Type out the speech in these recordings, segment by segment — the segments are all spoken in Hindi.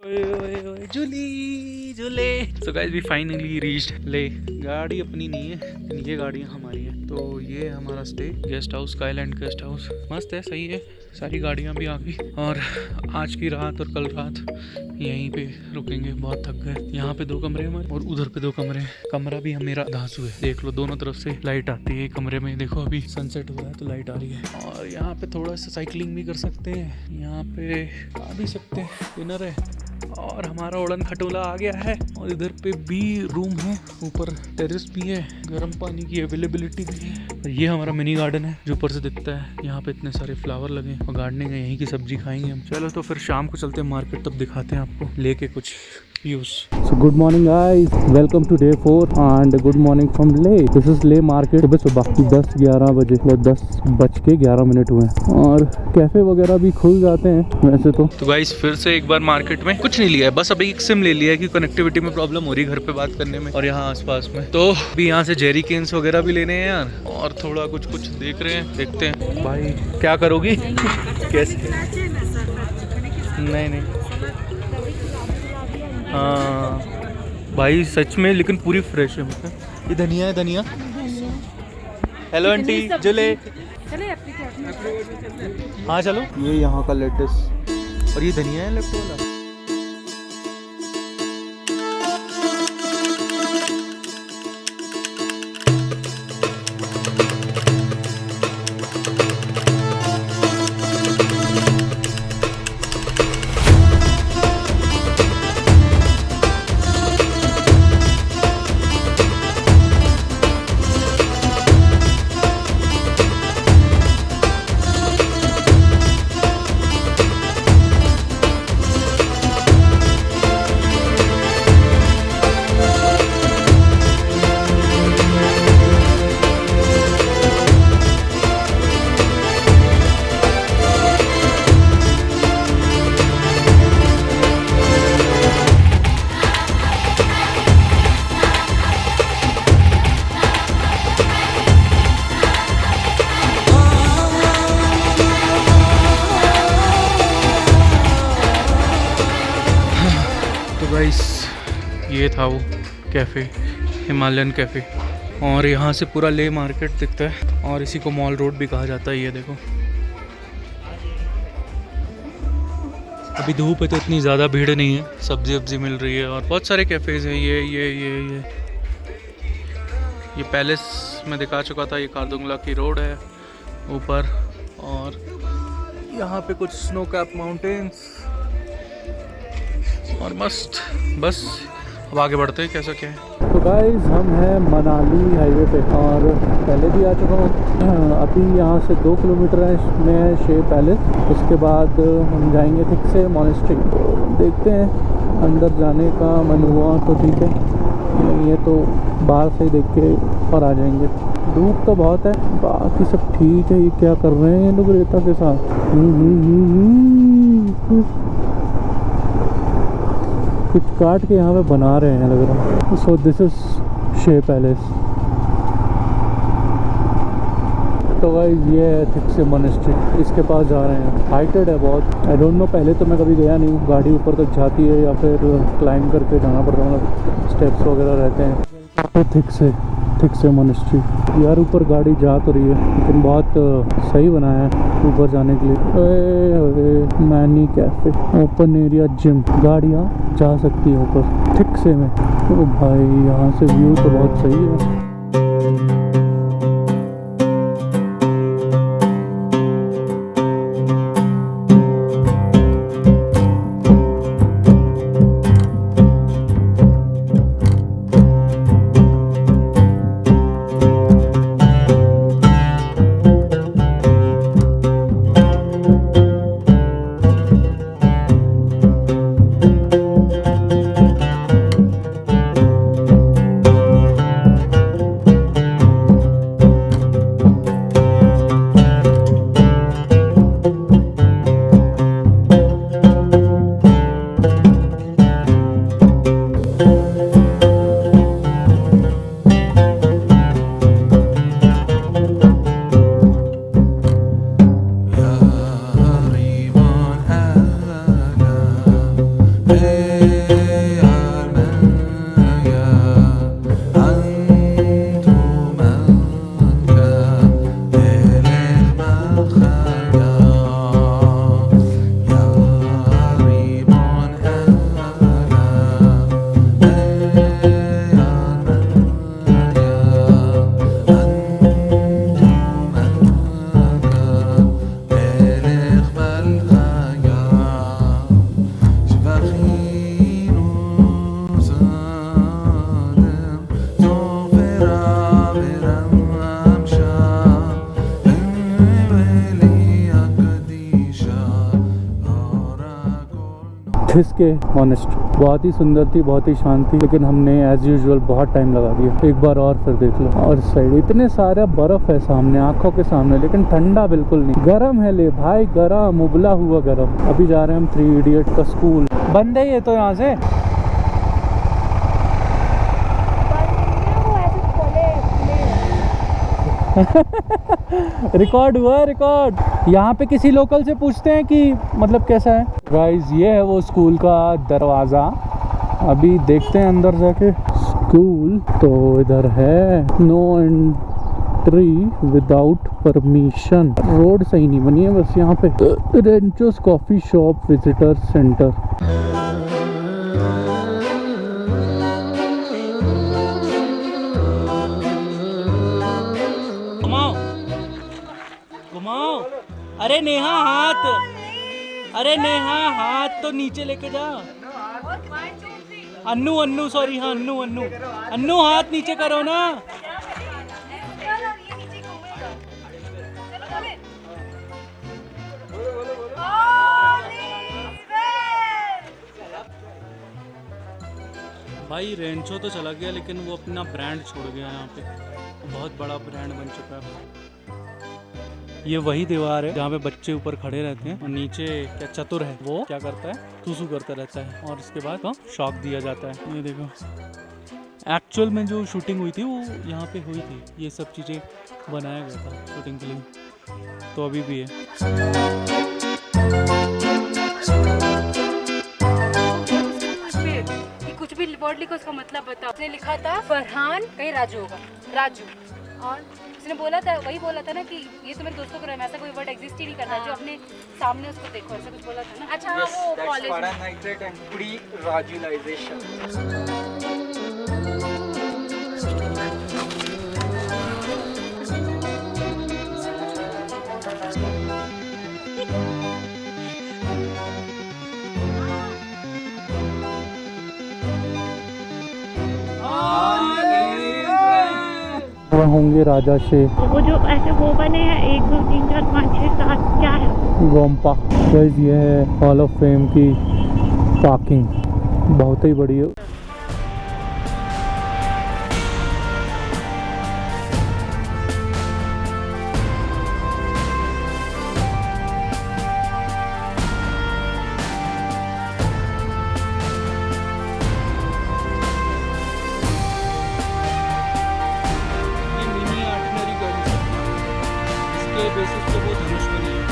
जुली जुले। So guys we finally reached Leh. गाड़ी अपनी नहीं है लेकिन ये गाड़ियाँ हमारी हैं। तो ये हमारा stay guest house, Skyland guest house मस्त है, सही है। सारी गाड़ियाँ भी आ गई और आज की रात और कल रात यहीं पे रुकेंगे। बहुत थक गए। यहाँ पे 2 कमरे हमारे और उधर पे 2 कमरे हैं। कमरा भी मेरा धांसू है, देख लो दोनों तरफ से लाइट आती है कमरे में। देखो अभी सनसेट हो रहा है तो लाइट आ रही है। और यहाँ पे थोड़ा सा साइकिलिंग भी कर सकते हैं, यहाँ पे आ भी सकते हैं। डिनर है और हमारा उड़न खटोला आ गया है। और इधर पे भी रूम है, ऊपर टेरेस भी है, गर्म पानी की अवेलेबिलिटी भी है। और ये हमारा मिनी गार्डन है जो ऊपर से दिखता है। यहाँ पे इतने सारे फ्लावर लगे हैं और गार्डनिंग है, यहीं की सब्जी खाएंगे हम। चलो तो फिर शाम को चलते हैं मार्केट, तब दिखाते हैं आपको लेके कुछ views. So good morning guys, welcome to day 4 and good morning from Leh. This is Leh market। सुबह 10-11 बजे, 10:11 हुए हैं और कैफे वगैरह भी खुल जाते हैं वैसे तो गाइस फिर से एक बार मार्केट में कुछ नहीं लिया है, बस अभी एक सिम ले लिया है कि कनेक्टिविटी में प्रॉब्लम हो रही है घर पे बात करने में और यहाँ आसपास में। तो अभी यहाँ से जेरी केन्स वगैरह भी लेने हैं यार, और थोड़ा कुछ देख रहे हैं, देखते हैं। भाई क्या करोगी? कैसे? नहीं हाँ भाई सच में, लेकिन पूरी फ्रेश है। मतलब ये धनिया है, धनिया। हेलो आंटी जुले। हाँ चलो। ये यहाँ का लेटेस और ये धनिया है लेफ्ट वाला। गाइस ये था वो कैफ़े, हिमालयन कैफ़े। और यहाँ से पूरा ले मार्केट दिखता है और इसी को मॉल रोड भी कहा जाता है। ये देखो अभी धूप है तो इतनी ज़्यादा भीड़ नहीं है, सब्जी वब्जी मिल रही है और बहुत सारे कैफ़ेज़ हैं। ये पैलेस में दिखा चुका था। ये कारदुंगला की रोड है ऊपर और यहाँ पे कुछ स्नो कैप माउंटेन्स और मस्त। बस अब आगे बढ़ते हैं, कैसा क्या है। तो गाइस हम हैं मनाली हाईवे पे और पहले भी आ चुका हूँ। अभी यहाँ से 2 किलोमीटर में है शे पैलेस। उसके बाद हम जाएंगे ठीक से मॉनेस्ट्री। देखते हैं, अंदर जाने का मन हुआ तो ठीक है, नहीं है तो बाहर से ही देख के और आ जाएंगे। धूप तो बहुत है, बाकी सब ठीक है। ये क्या कर रहे हैं ये लोग रेता के साथ? कुछ काट के यहाँ पे बना रहे हैं लग रहा है। सो दिस इज शे पैलेस। तो गाइस ये है ठीक से मॉनेस्ट्री, इसके पास जा रहे हैं। हाइटेड है बहुत, आई डोंट नो, पहले तो मैं कभी गया नहीं हूँ। गाड़ी ऊपर तक जाती है या फिर क्लाइंब करके जाना पड़ता है, मतलब स्टेप्स वगैरह रहते हैं। तो ठीक से मॉनेस्ट्री यार, ऊपर गाड़ी जा तो रही है लेकिन बहुत सही बनाया है ऊपर जाने के लिए। Many cafe, open area gym, गाड़ियाँ जा सकती है ऊपर ठीक से में। तो भाई यहाँ से व्यू तो बहुत सही है। खिसके मॉनेस्ट्री बहुत ही सुंदर थी, बहुत ही शांत थी, लेकिन हमने एज यूजुअल बहुत टाइम लगा दिया। एक बार और फिर देख लो। और साइड इतने सारा बर्फ है सामने, आंखों के सामने, लेकिन ठंडा बिल्कुल नहीं। गर्म है ले भाई, गर्म उबला हुआ गर्म। अभी जा रहे हैं हम 3 इडियट का स्कूल। बंद है ये तो यहाँ से। रिकॉर्ड हुआ है, रिकॉर्ड। यहाँ पे किसी लोकल से पूछते हैं कि मतलब कैसा है। गाइस ये है वो स्कूल का दरवाज़ा। अभी देखते हैं अंदर जाके स्कूल। तो इधर है no entry without permission. Road सही नहीं बनी है बस यहाँ पे। Rancho's coffee shop visitor centre. घुमाओ। अरे नेहा हाथ, अरे नेहा हाथ तो नीचे लेके जा। अन्नू अन्नू सॉरी, हाँ अन्नू अन्नू अन्नू हाथ नीचे करो ना। भाई रेंचो तो चला गया, लेकिन वो अपना ब्रांड छोड़ गया। यहाँ पे बहुत बड़ा ब्रांड बन चुका है। ये वही दीवार है जहाँ पे बच्चे ऊपर खड़े रहते हैं और नीचे क्या चतुर है वो क्या करता है, सुसु करता रहता है और उसके बाद शॉक दिया जाता है। ये देखो एक्चुअल में जो शूटिंग हुई थी वो यहाँ पे हुई थी। ये सब चीज़ें बनाया गया था शूटिंग के लिए, तो अभी भी है। कुछ भी वर्ड लिखो उसका मतलब बताओ। उसने लिखा था फरहान, कहीं राजू होगा, राजू। और उसने बोला था, वही बोला था ना कि ये तो मेरे दोस्तों को रहना, ऐसा कोई वर्ड एग्जिस्ट ही नहीं करता जो अपने सामने उसको देखो, ऐसा कुछ बोला था ना। अच्छा yes, वो कॉलेज नाइट्रेट एंड प्री राजुलाइजेशन। वह होंगे राजा शेर। वो जो ऐसे वो बने हैं 1 2 3 4 5 6 7 क्या है गोम्पा। गाइस ये है हॉल ऑफ फेम की पार्किंग, बहुत ही बड़ी है। बेसिस पे वो धनुष बनी है।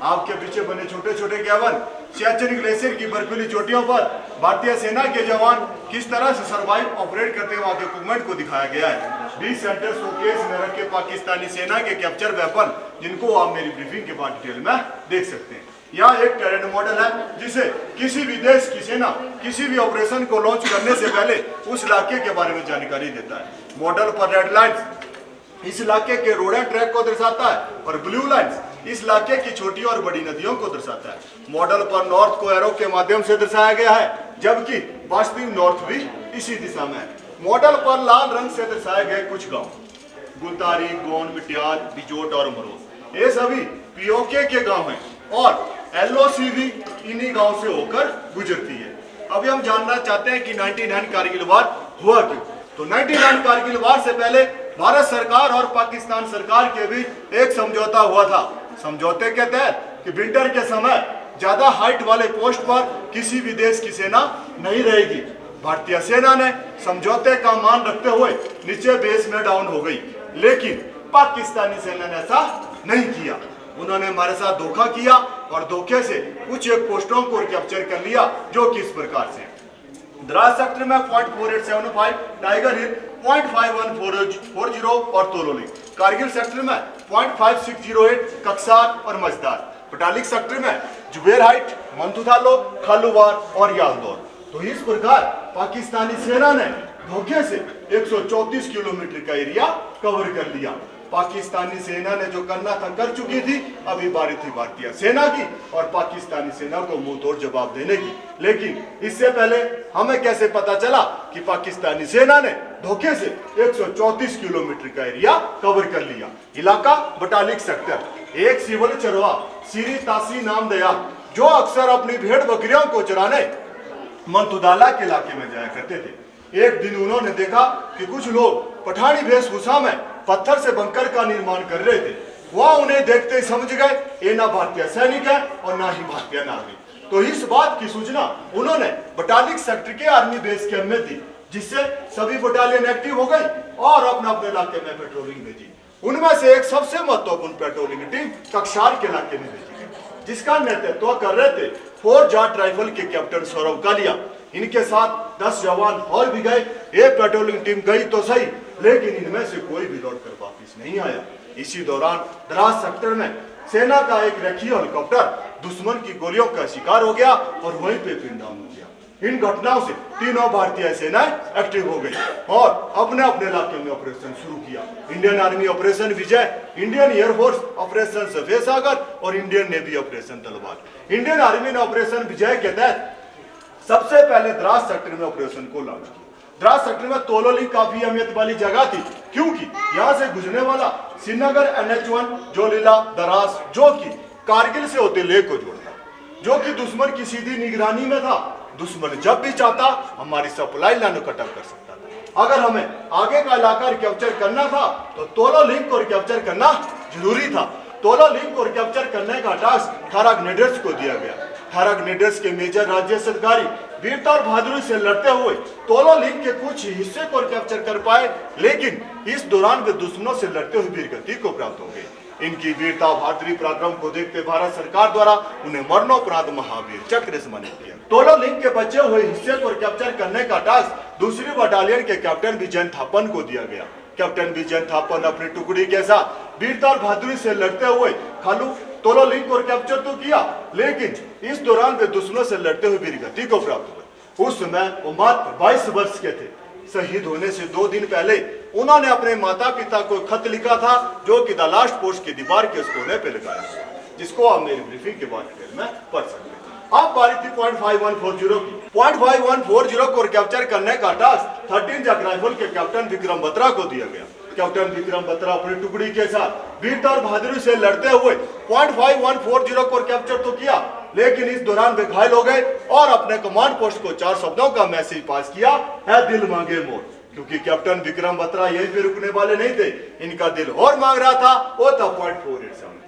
आपके पीछे बने छोटे छोटे कैवन सियाचिन ग्लेशियर की बर्फीली चोटियों पर भारतीय सेना के जवान किस तरह से सर्वाइव ऑपरेट करते हैं वहां के इक्विपमेंट को दिखाया गया है। 20 सेंटर शोकेस में रखे पाकिस्तानी सेना के कैप्चर वेपन, जिनको आप मेरी ब्रीफिंग के बाद डिटेल में देख सकते हैं। यह एक टेरेन मॉडल है जिसे किसी भी देश की सेना किसी भी ऑपरेशन को लॉन्च करने से पहले उस इलाके के बारे में जानकारी देता है। मॉडल पर रेड लाइन्स इस इलाके के रोड एंड ट्रैक को दर्शाता है और ब्लू लाइन्स इस इलाके की छोटी और बड़ी नदियों को दर्शाता है। मॉडल पर नॉर्थ को एरो के माध्यम से दर्शाया गया है, जबकि वास्तविक नॉर्थ भी इसी दिशा में है। मॉडल पर लाल रंग से दर्शाए गए कुछ गांव गुलतारी, गोंड, बिटियाल, बिजोट और मरोज, ये सभी पीओके के गांव हैं और LOC भी इन्हीं गांव से होकर गुजरती है। अभी हम जानना चाहते हैं कि 99 कारगिल वार हुआ क्यों। तो 99 कारगिल वार से पहले भारत सरकार और पाकिस्तान सरकार के बीच एक समझौता हुआ था। समझौते के तहत कि विंटर के समय ज्यादा हाइट वाले पोस्ट पर किसी भी देश की सेना नहीं रहेगी। भारतीय सेना ने समझौते का मान रखते हुए नीचे बेस में डाउन हो गई, लेकिन पाकिस्तानी सेना ने ऐसा नहीं किया। उन्होंने हमारे साथ धोखा किया और धोखे से कुछ एक पोस्टों को कैप्चर कर लिया, जो कि इस प्रकार से द्रास सेक्टर में 0.4875, टाइगर हिल 0.5140 और तोलोली। कारगिल सेक्टर में 0.5608, कक्सार और मजदार। पटालिक सेक्टर में जुबेर हाइट, मंतुथालो, खालूवार और यालदौर। तो इस प्रकार पाकिस्तानी सेना ने धोखे से 134 किलोमीटर का एरिया कवर कर लिया। पाकिस्तानी सेना ने जो करना था कर चुकी थी, अभी बारी थी भारतीय सेना की और पाकिस्तानी सेना को मुंह तोड़ जवाब देने की। लेकिन इससे पहले हमें कैसे पता चला कि पाकिस्तानी सेना ने धोखे से 134 किलोमीटर का एरिया कवर कर लिया। इलाका बटालिक सेक्टर। एक सिविल चरवा सीरी तासी नाम दया, जो अक्सर अपनी भेड़ बकरियों को चराने मंतुदाला के इलाके में जाया करते थे। एक दिन उन्होंने देखा कि कुछ लोग पठानी वेशभूषा में पत्थर से बंकर का निर्माण कर रहे थे। वह उन्हें देखते ही समझ गए ये ना भारतीय सैनिक है और ना ही भारतीय नागरिक। तो इस बात की सूचना उन्होंने बटालिक सेक्टर के आर्मी बेस कैंप में दी, जिससे सभी बटालियन एक्टिव हो गई और अपने अपने इलाके में पेट्रोलिंग भेजी। उनमें से एक सबसे महत्वपूर्ण पेट्रोलिंग टीम कक्सार के इलाके में भेजी गई, जिसका नेतृत्व कर रहे थे 4 जाट राइफल के कैप्टन सौरभ कालिया। इनके साथ 10 जवान और भी गए। ये पेट्रोलिंग टीम गई तो सही, लेकिन इनमें से कोई भी लौट कर वापिस नहीं आया। इसी दौरान द्रास सेक्टर में सेना का एक रेखीय हेलीकॉप्टर दुश्मन की गोलियों का शिकार हो गया और वहीं पे पिन डाउन हो गया। इन घटनाओं से तीनों भारतीय सेनाएं एक्टिव हो गई और अपने अपने इलाके में ऑपरेशन शुरू किया। इंडियन आर्मी ऑपरेशन विजय, इंडियन एयरफोर्स ऑपरेशन सफेद सागर और इंडियन नेवी ऑपरेशन तलवार। इंडियन आर्मी ने ऑपरेशन विजय के तहत सबसे पहले द्रास सेक्टर में ऑपरेशन को लॉन्च किया। द्रास सेक्टर में तोलोली काफी अहमियत वाली जगह थी, क्योंकि यहाँ से गुजरने वाला श्रीनगर NH1 जोलीला दरास, जो कि कारगिल से होते लेह को जोड़ता, जो कि दुश्मन की सीधी निगरानी में था। दुश्मन जब भी चाहता हमारी सप्लाई लाइन को कट कर सकता था। अगर हमें आगे का इलाका कैप्चर करना था तो तोलो लिंक को कैप्चर करना जरूरी था। तोलो लिंक को कैप्चर करने का टास्क 18 ग्रेनेडर्स को दिया गया। 18 ग्रेनेडर्स के मेजर राजेश अधिकारी वीरता और बहादुरी से लड़ते हुए तोलो लिंक के कुछ हिस्से को कैप्चर कर पाए, लेकिन इस दौरान वे दुश्मनों से लड़ते हुए वीरगति को प्राप्त हो गए। इनकी वीरता बहादुरी पराक्रम को देखते भारत सरकार द्वारा उन्हें मरणोपरांत महावीर चक्र सम्मानित किया। तोलो लिंक के बचे हुए हिस्से को कैप्चर करने का टास्क दूसरी बटालियन के कैप्टन विजय थापन को दिया गया। कैप्टन विजय थापन अपनी टुकड़ी के साथ वीरता और बहादुरी से लड़ते हुए खालू तोलो लिंक को कैप्चर तो किया, लेकिन इस दौरान वे दुश्मनों से लड़ते हुए वीरगति को प्राप्त हुए। उस समय वो मात्र 22 वर्ष के थे। शहीद होने से 2 दिन पहले उन्होंने अपने माता पिता को खत लिखा था, जो कि द लास्ट पोस्ट की दीवार के उस कोने पे लगाया, जिसको आप मेरी ब्रीफिंग के बाद में पढ़ सकते हैं। अब बारी थी 0.5140 की। 0.5140 को कैप्चर करने का टास्क 13 जाट राइफल के कैप्टन विक्रम बत्रा को दिया गया। कैप्टन विक्रम बत्रा अपनी टुकड़ी के साथ वीरता और बहादुरी से लड़ते हुए 0.5140 को कैप्चर तो किया, लेकिन इस दौरान वे घायल हो गए और अपने कमांड पोस्ट को 4 शब्दों का मैसेज पास किया है, दिल मांगे मोर। क्योंकि कैप्टन विक्रम बत्रा यहीं पे रुकने वाले नहीं थे, इनका दिल और मांग रहा था, वो था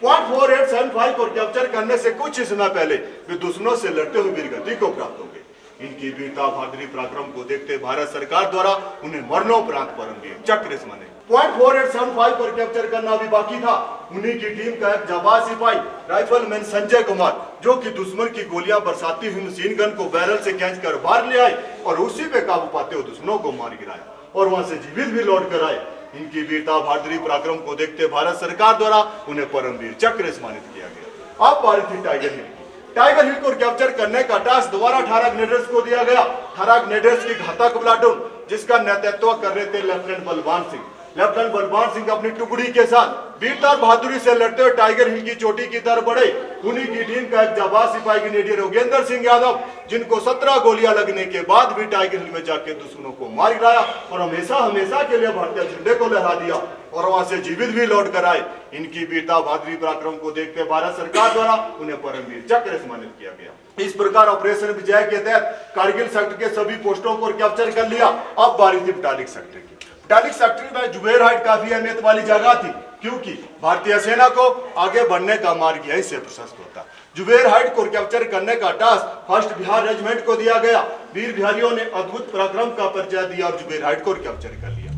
0.4875 को कैप्चर करने से कुछ ही समय पहले वे दुश्मनों से लड़ते हुए वीरगति को प्राप्त हो गए। इनकी वीरता बहादुरी पराक्रम को देखते भारत सरकार द्वारा उन्हें मरणोपरांत परमवीर चक्र सम्मानित। 0.4875 को कैप्चर करना भी बाकी था। उन्हीं की टीम का एक जाबाज सिपाही राइफलमैन संजय कुमार, जो कि दुश्मन की गोलियां बरसाती हुई मशीन गन को बैरल से खींचकर बाहर ले आए और उसी पे काबू पाते हुए दुश्मनों को मार गिराया और वहां से जीवित भी लौट कर आए। इनकी वीरता बहादुरी पराक्रम को देखते भारत सरकार द्वारा उन्हें परमवीर चक्र सम्मानित किया गया। अब बारी थी टाइगर हिल। टाइगर हिल को कैप्चर करने का टास्क दोबारा 18 ग्रेनेडर्स को दिया गया। 18 ग्रेनेडर्स की घातक प्लाटून, जिसका नेतृत्व कर रहे थे लेफ्टिनेंट बलवान सिंह। लेफ्टिनेंट बलवान सिंह अपनी टुकड़ी के साथ वीरता और बहादुरी से लड़ते हुए टाइगर हिल की चोटी की तरफ बढ़े। उन्हीं की टीम का एक जाबाज सिपाही ग्रेनेडियर योगेंद्र सिंह यादव, जिनको 17 गोलियां लगने के बाद भी टाइगर हिल में जाके दुश्मनों को मार गिराया और हमेशा हमेशा के लिए भारतीय झंडे को लहरा दिया और वहां से जीवित भी लौट कर आए। इनकी वीरता बहादुरी पराक्रम को देखते भारत सरकार द्वारा उन्हें परमवीर चक्र से सम्मानित किया गया। इस प्रकार ऑपरेशन विजय के तहत कारगिल सेक्टर के सभी पोस्टों को कैप्चर कर लिया। अब बारी थी बटालिक सेक्टर की। बटालिक सेक्टर में जुबेर हाइट काफी अहमियत वाली जगह थी, क्योंकि भारतीय सेना को आगे बढ़ने का मार्ग यहीं से प्रशस्त होता। जुबेर हाइट को कैप्चर करने का टास्क फर्स्ट बिहार रेजिमेंट को दिया गया। वीर बिहारियों ने अद्भुत पराक्रम का परिचय दिया और जुबेर हाइट को कैप्चर कर लिया।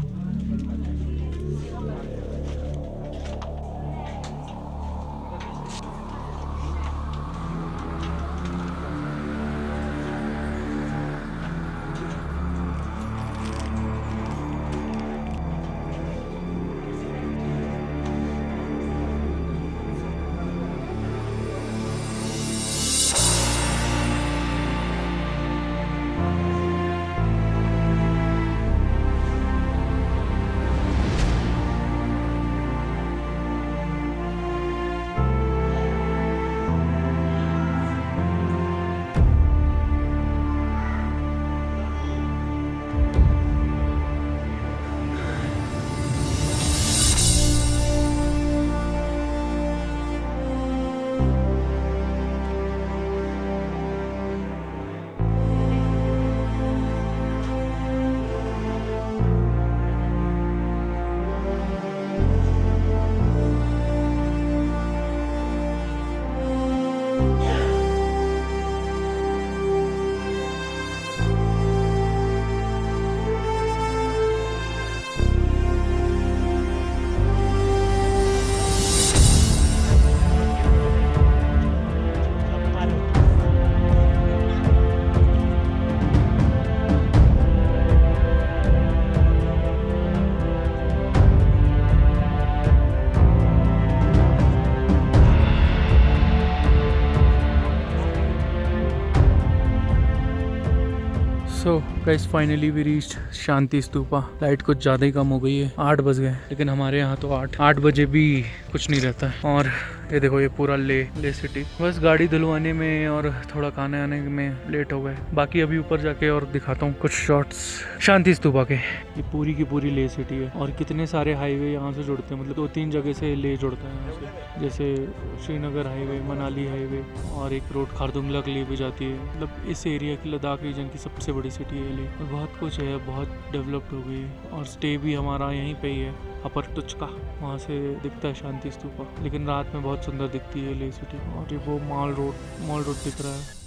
So guys finally we reached Shanti Stupa. Light कुछ ज़्यादा ही कम हो गई है, 8 बज गए, लेकिन हमारे यहाँ तो 8 बजे भी कुछ नहीं रहता है। और ये देखो ये पूरा ले सिटी, बस गाड़ी धुलवाने में और थोड़ा खाने आने में लेट हो गए। बाकी अभी ऊपर जाके और दिखाता हूँ कुछ शॉट्स शांति स्तूपा के। ये पूरी की पूरी ले सिटी है और कितने सारे हाईवे यहाँ से जुड़ते हैं, मतलब 2-3 जगह से ले जुड़ता है यहाँ से, जैसे श्रीनगर हाईवे, मनाली हाईवे और एक रोड खारदुंगला के लिए भी जाती है। मतलब इस एरिया की, लद्दाख रीजन की सबसे बड़ी सिटी है ले। और बहुत कुछ है, बहुत डेवलप्ड हो गई है और स्टे भी हमारा यहीं पे ही है, अपर टुचका, वहाँ से दिखता है शांति स्तूपा। लेकिन रात में बहुत सुंदर दिखती है ले सिटी। और ये वो मॉल रोड दिख रहा है।